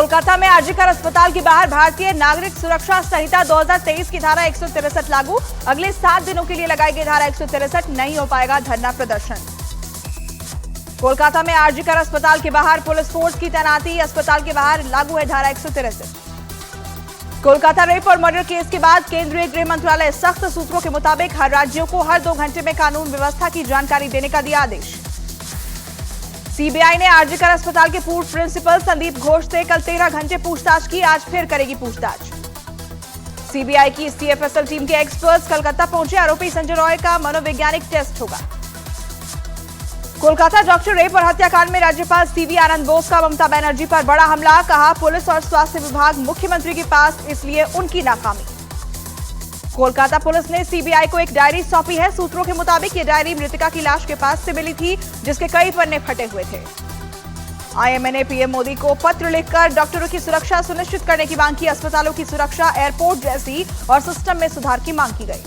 कोलकाता में आरजीकर अस्पताल के बाहर भारतीय नागरिक सुरक्षा संहिता 2023 की धारा 163 लागू। अगले 7 दिनों के लिए लगाई गई धारा 163, नहीं हो पाएगा धरना प्रदर्शन। कोलकाता में आरजीकर अस्पताल के बाहर पुलिस फोर्स की तैनाती। अस्पताल के बाहर लागू है धारा 163। कोलकाता रेप और मर्डर केस के बाद केंद्रीय गृह मंत्रालय सख्त सूत्रों के मुताबिक हर राज्यों को हर 2 घंटे में कानून व्यवस्था की जानकारी देने का दिया आदेश। सीबीआई ने आरजीकर अस्पताल के पूर्व प्रिंसिपल संदीप घोष से कल 13 घंटे पूछताछ की। आज फिर करेगी पूछताछ। सीबीआई की सीएफएसएल टीम के एक्सपर्ट्स कलकत्ता पहुंचे। आरोपी संजय रॉय का मनोवैज्ञानिक टेस्ट होगा। कोलकाता डॉक्टर रेप और हत्याकांड में राज्यपाल सीवी आनंद बोस का ममता बनर्जी पर बड़ा हमला। कहा, पुलिस और स्वास्थ्य विभाग मुख्यमंत्री के पास, इसलिए उनकी नाकामी। कोलकाता पुलिस ने सीबीआई को एक डायरी सौंपी है। सूत्रों के मुताबिक ये डायरी मृतका की लाश के पास से मिली थी, जिसके कई पन्ने फटे हुए थे। आईएमए ने पीएम मोदी को पत्र लिखकर डॉक्टरों की सुरक्षा सुनिश्चित करने की मांग की। अस्पतालों की सुरक्षा, एयरपोर्ट जैसी और सिस्टम में सुधार की मांग की गई।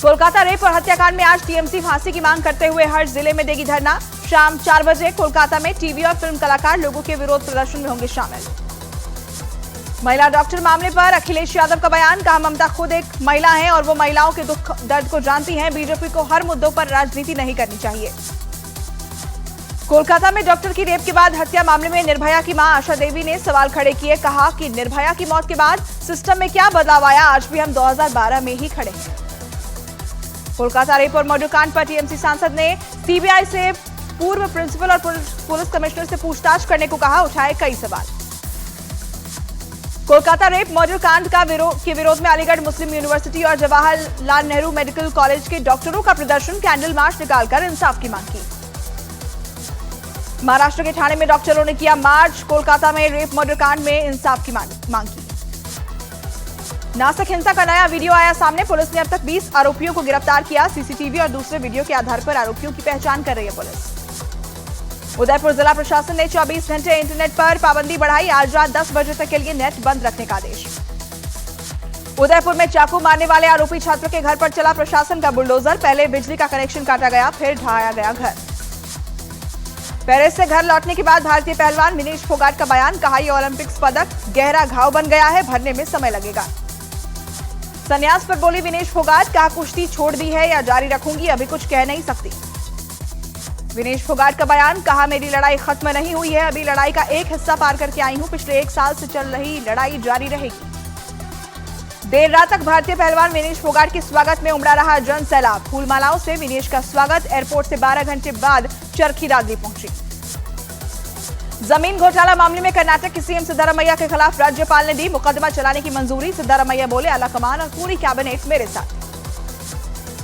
कोलकाता रेप और हत्याकांड में आज टीएमसी फांसी की मांग करते हुए हर जिले में देगी धरना। शाम 4 बजे कोलकाता में टीवी और फिल्म कलाकार लोगों के विरोध प्रदर्शन में होंगे शामिल। महिला डॉक्टर मामले पर अखिलेश यादव का बयान। कहा, ममता खुद एक महिला हैं और वो महिलाओं के दुख दर्द को जानती हैं। बीजेपी को हर मुद्दों पर राजनीति नहीं करनी चाहिए। कोलकाता में डॉक्टर की रेप के बाद हत्या मामले में निर्भया की मां आशा देवी ने सवाल खड़े किए। कहा कि निर्भया की मौत के बाद सिस्टम में क्या बदलाव आया, आज भी हम 2012 में ही खड़े हैं। कोलकाता रेप और मर्डर कांड पर टीएमसी सांसद ने सीबीआई से पूर्व प्रिंसिपल और पुलिस कमिश्नर से पूछताछ करने को कहा। उठाए कई सवाल। कोलकाता रेप मर्डर कांड के विरोध में अलीगढ़ मुस्लिम यूनिवर्सिटी और जवाहरलाल नेहरू मेडिकल कॉलेज के डॉक्टरों का प्रदर्शन। कैंडल मार्च निकालकर इंसाफ की मांग की। महाराष्ट्र के ठाणे में डॉक्टरों ने किया मार्च। कोलकाता में रेप मर्डर कांड में इंसाफ की मांग की। नासिक हिंसा का नया वीडियो आया सामने। पुलिस ने अब तक 20 आरोपियों को गिरफ्तार किया। सीसीटीवी और दूसरे वीडियो के आधार पर आरोपियों की पहचान कर रही है पुलिस। उदयपुर जिला प्रशासन ने 24 घंटे इंटरनेट पर पाबंदी बढ़ाई। आज रात 10 बजे तक के लिए नेट बंद रखने का आदेश। उदयपुर में चाकू मारने वाले आरोपी छात्र के घर पर चला प्रशासन का बुलडोजर। पहले बिजली का कनेक्शन काटा गया, फिर ढहाया गया घर। पेरिस से घर लौटने के बाद भारतीय पहलवान विनेश फोगाट का बयान। कहा, यह ओलंपिक्स पदक गहरा घाव बन गया है, भरने में समय लगेगा। संन्यास पर बोली विनेश फोगाट। कहा, कुश्ती छोड़ दी है या जारी रखूंगी, अभी कुछ कह नहीं सकती। विनेश फोगाट का बयान। कहा, मेरी लड़ाई खत्म नहीं हुई है, अभी लड़ाई का एक हिस्सा पार करके आई हूं। पिछले 1 साल से चल रही लड़ाई जारी रहेगी। देर रात तक भारतीय पहलवान विनेश फोगाट के स्वागत में उमड़ा रहा जन सैलाब। फूलमालाओं से विनेश का स्वागत। एयरपोर्ट से 12 घंटे बाद चरखी दादरी पहुंची। जमीन घोटाला मामले में कर्नाटक की सीएम सिद्धारमैया के खिलाफ राज्यपाल ने दी मुकदमा चलाने की मंजूरी। सिद्धारमैया बोले, आला कमान और पूरी कैबिनेट मेरे साथ।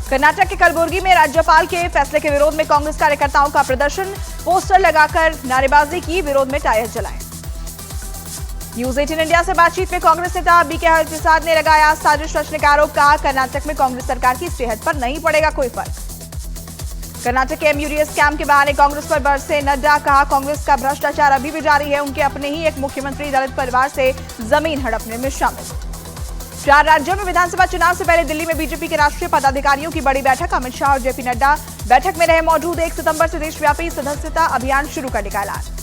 कर्नाटक के कलबुर्गी में राज्यपाल के फैसले के विरोध में कांग्रेस कार्यकर्ताओं का प्रदर्शन। पोस्टर लगाकर नारेबाजी की, विरोध में टायर जलाए। न्यूज 18 इंडिया से बातचीत में कांग्रेस नेता बीके हरिप्रसाद ने लगाया साजिश रचने का आरोप। कहा, कर्नाटक में कांग्रेस सरकार की सेहत पर नहीं पड़ेगा कोई फर्क। कर्नाटक के एमयूडीएस कैंप के बहाने कांग्रेस पर बरसे नड्डा। कहा, कांग्रेस का भ्रष्टाचार अभी भी जारी है। उनके अपने ही एक मुख्यमंत्री दलित परिवार से जमीन हड़पने में शामिल। 4 राज्यों में विधानसभा चुनाव से पहले दिल्ली में बीजेपी के राष्ट्रीय पदाधिकारियों की बड़ी बैठक। अमित शाह और जेपी नड्डा बैठक में रहे मौजूद। 1 सितंबर से देशव्यापी सदस्यता अभियान शुरू करने का ऐलान।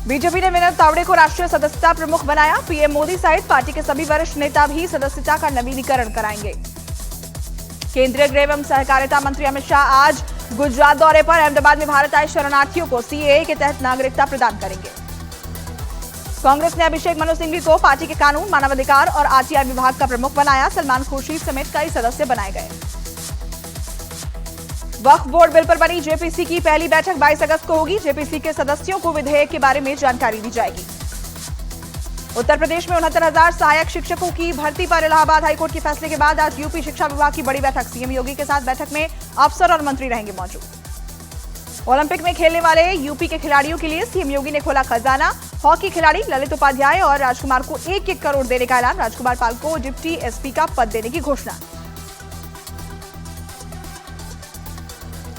बीजेपी ने विनोद तावड़े को राष्ट्रीय सदस्यता प्रमुख बनाया। पीएम मोदी सहित पार्टी के सभी वरिष्ठ नेता भी सदस्यता का नवीनीकरण कराएंगे। केंद्रीय गृह एवं सहकारिता मंत्री अमित शाह आज गुजरात दौरे पर। अहमदाबाद में भारत आए शरणार्थियों को सीएए के तहत नागरिकता प्रदान करेंगे। कांग्रेस ने अभिषेक मनु सिंघवी को पार्टी के कानून, मानवाधिकार और आरटीआई विभाग का प्रमुख बनाया। सलमान खुर्शीद समेत कई सदस्य बनाए गए। वक्फ बोर्ड बिल पर बनी जेपीसी की पहली बैठक 22 अगस्त को होगी। जेपीसी के सदस्यों को विधेयक के बारे में जानकारी दी जाएगी। उत्तर प्रदेश में 69,000 सहायक शिक्षकों की भर्ती पर इलाहाबाद हाईकोर्ट के फैसले के बाद आज यूपी शिक्षा विभाग की बड़ी बैठक। सीएम योगी के साथ बैठक में अफसर और मंत्री रहेंगे मौजूद। ओलंपिक में खेलने वाले यूपी के खिलाड़ियों के लिए सीएम योगी ने खोला खजाना। हॉकी खिलाड़ी ललित उपाध्याय और राजकुमार को 1-1 करोड़ देने का ऐलान। राजकुमार पाल को डिप्टी एसपी का पद देने की घोषणा।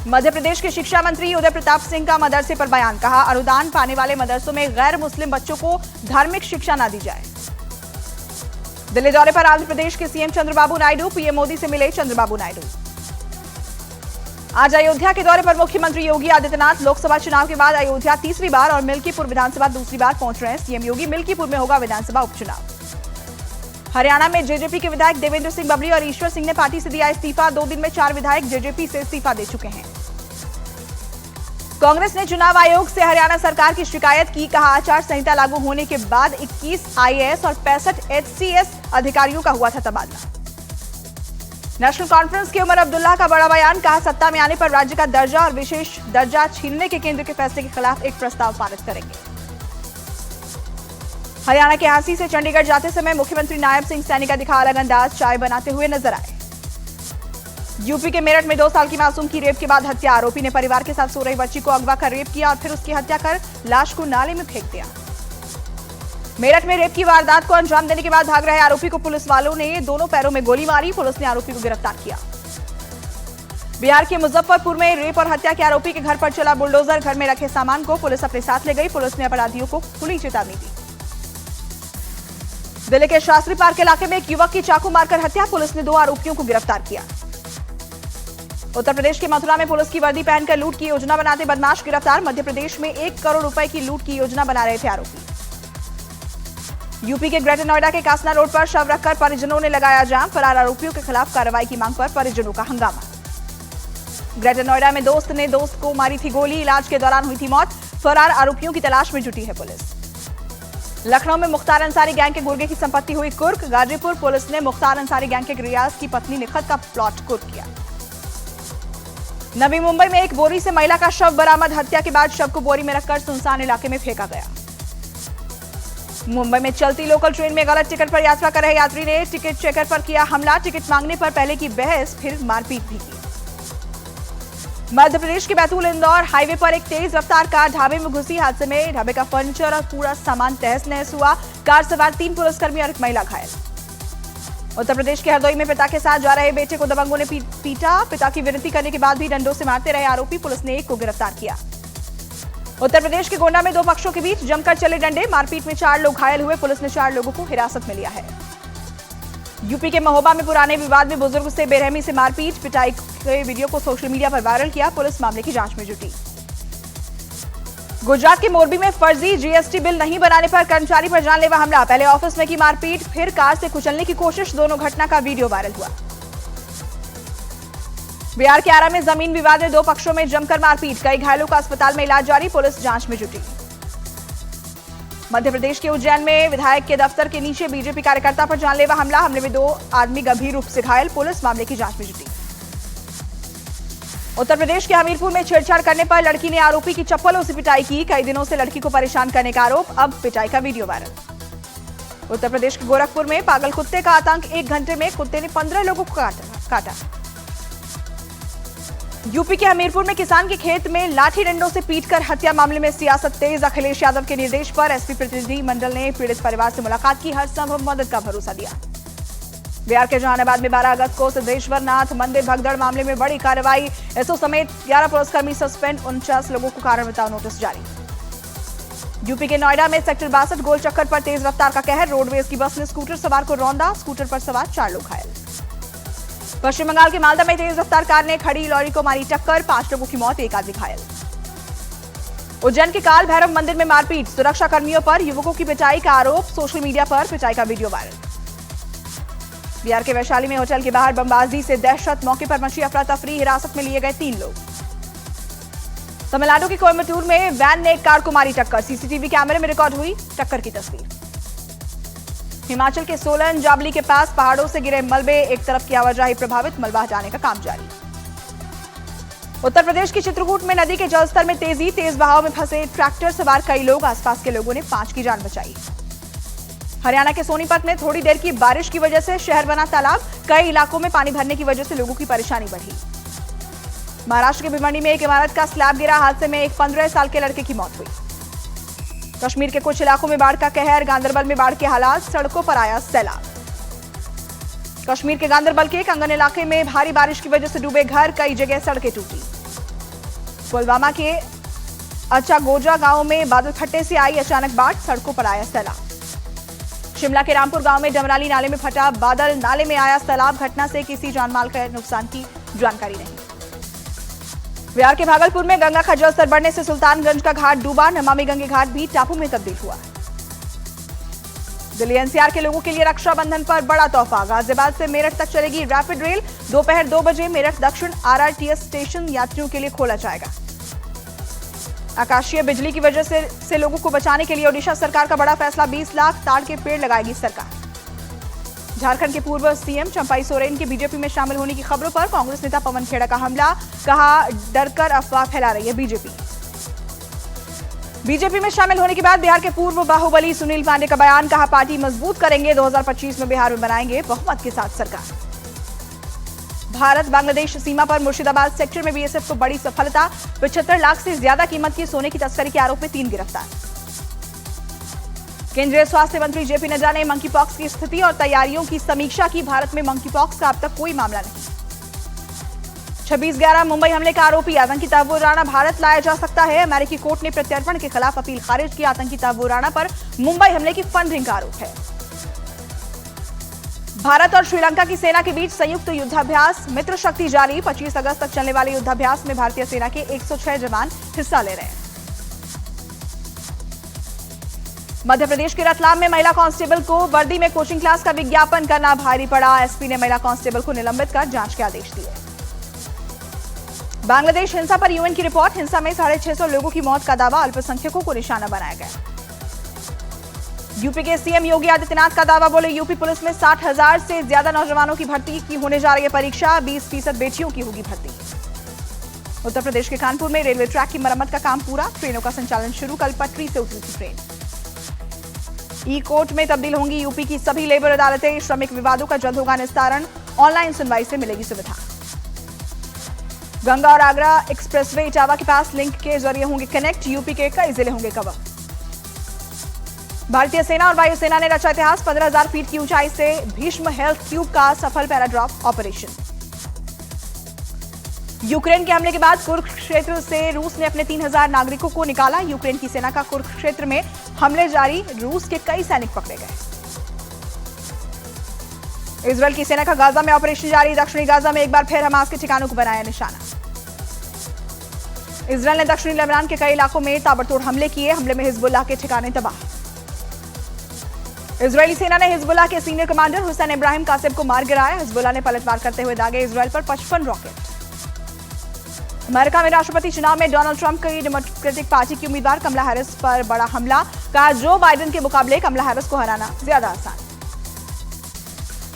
मध्य प्रदेश के शिक्षा मंत्री उदय प्रताप सिंह का मदरसे पर बयान। कहा, अनुदान पाने वाले मदरसों में गैर मुस्लिम बच्चों को धार्मिक शिक्षा न दी जाए। दिल्ली दौरे पर आंध्र प्रदेश के सीएम चंद्रबाबू नायडू। पीएम मोदी से मिले चंद्रबाबू नायडू। आज अयोध्या के दौरे पर मुख्यमंत्री योगी आदित्यनाथ लोकसभा चुनाव के बाद अयोध्या तीसरी बार और मिल्कीपुर विधानसभा दूसरी बार पहुंच रहे हैं। सीएम योगी मिल्कीपुर में होगा विधानसभा उपचुनाव। हरियाणा में जेजेपी के विधायक देवेंद्र सिंह बबली और ईश्वर सिंह ने पार्टी से दिया इस्तीफा। 2 दिन में 4 विधायक जेजेपी से इस्तीफा दे चुके हैं। कांग्रेस ने चुनाव आयोग से हरियाणा सरकार की शिकायत की। कहा, आचार संहिता लागू होने के बाद 21 आईएएस और 65 एचसीएस अधिकारियों का हुआ था तबादला। नेशनल कॉन्फ्रेंस के उमर अब्दुल्ला का बड़ा बयान। कहा, सत्ता में आने पर राज्य का दर्जा और विशेष दर्जा छीनने के केंद्र के फैसले के खिलाफ एक प्रस्ताव पारित करेंगे। हरियाणा के हांसी से चंडीगढ़ जाते समय मुख्यमंत्री नायब सिंह सैनी का दिखा अलग अंदाज, चाय बनाते हुए नजर आए। यूपी के मेरठ में 2 साल की मासूम की रेप के बाद हत्या। आरोपी ने परिवार के साथ सो रही बच्ची को अगवा कर रेप किया और फिर उसकी हत्या कर लाश को नाले में फेंक दिया। मेरठ में रेप की वारदात को अंजाम देने के बाद भाग रहे आरोपी को पुलिस वालों ने दोनों पैरों में गोली मारी। पुलिस ने आरोपी को गिरफ्तार किया। बिहार के मुजफ्फरपुर में रेप और हत्या के आरोपी के घर पर चला बुलडोजर। घर में रखे सामान को पुलिस अपने साथ ले गई। पुलिस ने अपराधियों को खुली चेतावनी दी। दिल्ली के शास्त्री पार्क इलाके में एक युवक की चाकू मारकर हत्या। पुलिस ने 2 आरोपियों को गिरफ्तार किया। उत्तर प्रदेश के मथुरा में पुलिस की वर्दी पहनकर लूट की योजना बनाते बदमाश गिरफ्तार। मध्य प्रदेश में 1 करोड़ रुपए की लूट की योजना बना रहे थे आरोपी। यूपी के ग्रेटर नोएडा के कासना रोड पर शव रखकर परिजनों ने लगाया जाम। फरार आरोपियों के खिलाफ कार्रवाई की मांग पर परिजनों का हंगामा। ग्रेटर नोएडा में दोस्त ने दोस्त को मारी थी गोली। इलाज के दौरान हुई थी मौत। फरार आरोपियों की तलाश में जुटी है पुलिस। लखनऊ में मुख्तार अंसारी गैंग के गुर्गे की संपत्ति हुई कुर्क। गाजीपुर पुलिस ने मुख्तार अंसारी गैंग के रियाज की पत्नी निखत का प्लॉट कुर्क किया। नवी मुंबई में एक बोरी से महिला का शव बरामद। हत्या के बाद शव को बोरी में रखकर सुनसान इलाके में फेंका गया। मुंबई में चलती लोकल ट्रेन में गलत टिकट पर यात्रा कर रहे यात्री ने टिकट चेकर पर किया हमला। टिकट मांगने पर पहले की बहस, फिर मारपीट भी की। मध्य प्रदेश के बैतूल इंदौर हाईवे पर एक तेज रफ्तार कार ढाबे में घुसी। हादसे में ढाबे का फर्नीचर और पूरा सामान तहस नहस हुआ। कार सवार 3 पुलिसकर्मी और एक महिला घायल। उत्तर प्रदेश के हरदोई में पिता के साथ जा रहे बेटे को दबंगों ने पीटा। पिता की विनती करने के बाद भी डंडों से मारते रहे आरोपी। पुलिस ने 1 को गिरफ्तार किया। उत्तर प्रदेश के गोंडा में 2 पक्षों के बीच जमकर चले डंडे। मारपीट में 4 लोग घायल हुए। पुलिस ने 4 लोगों को हिरासत में लिया है। यूपी के महोबा में पुराने विवाद में बुजुर्ग से बेरहमी से मारपीट पिटाई के वीडियो को सोशल मीडिया पर वायरल किया। पुलिस मामले की जांच में जुटी। गुजरात के मोरबी में फर्जी जीएसटी बिल नहीं बनाने पर कर्मचारी पर जानलेवा हमला। पहले ऑफिस में की मारपीट, फिर कार से कुचलने की कोशिश। दोनों घटना का वीडियो वायरल हुआ। बिहार के आरा में जमीन विवाद में 2 पक्षों में जमकर मारपीट। कई घायलों का अस्पताल में इलाज जारी। पुलिस जांच में जुटी। मध्य प्रदेश के उज्जैन में विधायक के दफ्तर के नीचे बीजेपी कार्यकर्ता पर जानलेवा हमला। हमले में 2 आदमी गंभीर रूप से घायल। पुलिस मामले की जांच में जुटी। उत्तर प्रदेश के हमीरपुर में छेड़छाड़ करने पर लड़की ने आरोपी की चप्पलों से पिटाई की। कई दिनों से लड़की को परेशान करने का आरोप, अब पिटाई का वीडियो वायरल। उत्तर प्रदेश के गोरखपुर में पागल कुत्ते का आतंक। 1 घंटे में कुत्ते ने 15 लोगों को काटा। यूपी के हमीरपुर में किसान के खेत में लाठी डंडों से पीटकर हत्या। मामले में सियासत तेज। अखिलेश यादव के निर्देश पर एसपी प्रतिनिधि मंडल ने पीड़ित परिवार से मुलाकात की। हर संभव मदद का भरोसा दिया। बिहार के जहानाबाद में 12 अगस्त को सिद्धेश्वर नाथ मंदिर भगदड़ मामले में बड़ी कार्रवाई। एसओ समेत 11 पुलिसकर्मी सस्पेंड। 49 लोगों को कारण बताओ नोटिस जारी। यूपी के नोएडा में सेक्टर 62 गोल चक्कर पर तेज रफ्तार का कहर। रोडवेज की बस ने स्कूटर सवार को रौंदा। स्कूटर पर सवार 4 लोग घायल। पश्चिम बंगाल के मालदा में तेज रफ्तार कार ने खड़ी लॉरी को मारी टक्कर। 5 लोगों की मौत, 1 आदमी घायल। उज्जैन के काल भैरव मंदिर में मारपीट। सुरक्षा कर्मियों पर युवकों की पिटाई का आरोप। सोशल मीडिया पर पिटाई का वीडियो वायरल। बिहार के वैशाली में होटल के बाहर बमबाजी से दहशत। मौके पर मची अफरा तफरी। हिरासत में लिए गए 3 लोग। तमिलनाडु के कोयम्बटूर में वैन ने एक कार को मारी टक्कर। सीसीटीवी कैमरे में रिकॉर्ड हुई टक्कर की तस्वीर। हिमाचल के सोलन जाबली के पास पहाड़ों से गिरे मलबे। एक तरफ की आवाजाही प्रभावित। मलबा हटाने का काम जारी। उत्तर प्रदेश के चित्रकूट में नदी के जलस्तर में तेजी। तेज बहाव में फंसे ट्रैक्टर सवार कई लोग। आसपास के लोगों ने 5 की जान बचाई। हरियाणा के सोनीपत में थोड़ी देर की बारिश की वजह से शहर बना तालाब। कई इलाकों में पानी भरने की वजह से लोगों की परेशानी बढ़ी। महाराष्ट्र के भिवंडी में एक इमारत का स्लैब गिरा। हादसे में एक 15 साल के लड़के की मौत हुई। कश्मीर के कुछ इलाकों में बाढ़ का कहर। गांदरबल में बाढ़ के हालात। सड़कों पर आया सैलाब। कश्मीर के गांदरबल के कंगन इलाके में भारी बारिश की वजह से डूबे घर। कई जगह सड़कें टूटी। पुलवामा के अचागोजा गांव में बादल फटने से आई अचानक बाढ़। सड़कों पर आया सैलाब। शिमला के रामपुर गांव में डमराली नाले में फटा बादल। नाले में आया सैलाब। घटना से किसी जानमाल के नुकसान की जानकारी नहीं। बिहार के भागलपुर में गंगा का जलस्तर बढ़ने से सुल्तानगंज का घाट डूबा। नमामि गंगे घाट भी टापू में तब्दील हुआ। दिल्ली एनसीआर के लोगों के लिए रक्षाबंधन पर बड़ा तोहफा। गाजियाबाद से मेरठ तक चलेगी रैपिड रेल। दोपहर 2 बजे मेरठ दक्षिण आरआरटीएस स्टेशन यात्रियों के लिए खोला जाएगा। आकाशीय बिजली की वजह से लोगों को बचाने के लिए ओडिशा सरकार का बड़ा फैसला। 20 लाख ताड़ के पेड़ लगाएगी सरकार। झारखंड के पूर्व सीएम चंपाई सोरेन के बीजेपी में शामिल होने की खबरों पर कांग्रेस नेता पवन खेड़ा का हमला। कहा, डरकर अफवाह फैला रही है बीजेपी में शामिल होने के बाद बिहार के पूर्व बाहुबली सुनील पांडे का बयान। कहा, पार्टी मजबूत करेंगे, 2025 में बिहार में बनाएंगे बहुमत के साथ सरकार। भारत बांग्लादेश सीमा पर मुर्शिदाबाद सेक्टर में बीएसएफ को बड़ी सफलता। 75 लाख से ज्यादा कीमत की सोने की तस्करी के आरोप में 3 गिरफ्तार। केंद्रीय स्वास्थ्य मंत्री जेपी नड्डा ने मंकी पॉक्स की स्थिति और तैयारियों की समीक्षा की। भारत में मंकी पॉक्स का अब तक कोई मामला नहीं। 26/11 मुंबई हमले का आरोपी आतंकी तहव्वुर राणा भारत लाया जा सकता है। अमेरिकी कोर्ट ने प्रत्यर्पण के खिलाफ अपील खारिज की। आतंकी तहव्वुर राणा पर मुंबई हमले की फंडिंग का आरोप है। भारत और श्रीलंका की सेना के बीच संयुक्त युद्धाभ्यास मित्र शक्ति जारी। 25 अगस्त तक चलने वाले युद्धाभ्यास में भारतीय सेना के 106 जवान हिस्सा ले रहे हैं। मध्य प्रदेश के रतलाम में महिला कांस्टेबल को वर्दी में कोचिंग क्लास का विज्ञापन करना भारी पड़ा। एसपी ने महिला कांस्टेबल को निलंबित कर जांच के आदेश दिए। बांग्लादेश हिंसा पर यूएन की रिपोर्ट। हिंसा में 650 लोगों की मौत का दावा। अल्पसंख्यकों को निशाना बनाया गया। यूपी के सीएम योगी आदित्यनाथ का दावा। बोले, यूपी पुलिस में 60,000 से ज्यादा नौजवानों की भर्ती की होने जा रही है परीक्षा। 20% बेटियों की होगी भर्ती। उत्तर प्रदेश के कानपुर में रेलवे ट्रैक की मरम्मत का काम पूरा। ट्रेनों का संचालन शुरू। कल पटरी से उतरी थी ट्रेन। ई कोर्ट में तब्दील होंगी यूपी की सभी लेबर अदालतें। श्रमिक विवादों का जल्द होगा निस्तारण। ऑनलाइन सुनवाई से मिलेगी सुविधा। गंगा और आगरा एक्सप्रेसवे इटावा के पास लिंक के जरिए होंगे कनेक्ट। यूपी के कई जिले होंगे कवर। भारतीय सेना और वायुसेना ने रचा इतिहास। 15,000 फीट की ऊंचाई से भीष्म हेल्थ ट्यूब का सफल पैराड्रॉप ऑपरेशन। यूक्रेन के हमले के बाद कुरुक्षेत्र से रूस ने अपने 3,000 नागरिकों को निकाला। यूक्रेन की सेना का कुरुक्षेत्र में हमले जारी। रूस के कई सैनिक पकड़े गए। इजरायल की सेना का गाजा में ऑपरेशन जारी। दक्षिणी गाजा में एक बार फिर हमास के ठिकानों को बनाया निशाना। इजरायल ने दक्षिणी लेबनान के कई इलाकों में ताबड़तोड़ हमले किए। हमले में हिजबुल्लाह के ठिकाने तबाह। इजरायली सेना ने हिजबुल्लाह के सीनियर कमांडर हुसैन इब्राहिम कासिम को मार गिराया। हिजबुल्लाह ने पलटवार करते हुए दागे इजरायल पर 55 रॉकेट। अमेरिका में राष्ट्रपति चुनाव में डोनाल्ड ट्रंप की डेमोक्रेटिक पार्टी की उम्मीदवार कमला हैरिस पर बड़ा हमला। कहा, जो बाइडेन के मुकाबले कमला हैरिस को हराना ज्यादा आसान।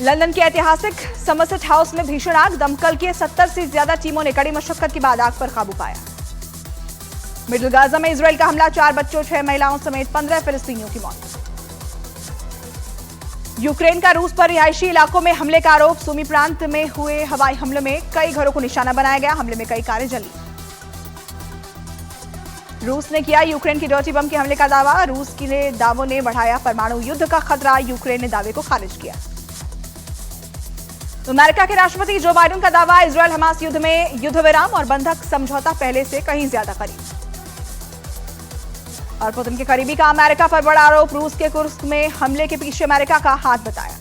लंदन के ऐतिहासिक समरसेट हाउस में भीषण आग। दमकल के 70 से ज्यादा टीमों ने कड़ी मशक्कत के बाद आग पर काबू पाया। मिडिल गाजा में इजरायल का हमला। 4 बच्चों 6 महिलाओं समेत 15 फिलिस्तीनियों की मौत। यूक्रेन का रूस पर रिहायशी इलाकों में हमले का आरोप। सूमी प्रांत में हुए हवाई हमले में कई घरों को निशाना बनाया गया। हमले में कई कारें जली। रूस ने किया यूक्रेन की डर्टी बम के हमले का दावा। रूस के दावों ने बढ़ाया परमाणु युद्ध का खतरा। यूक्रेन ने दावे को खारिज किया। अमेरिका के राष्ट्रपति जो बाइडेन का दावा। इजरायल हमास युद्ध में युद्ध विराम और बंधक समझौता पहले से कहीं ज्यादा करीब। और पुतिन के करीबी का अमेरिका पर बड़ा आरोप। रूस के कुर्स्क में हमले के पीछे अमेरिका का हाथ बताया।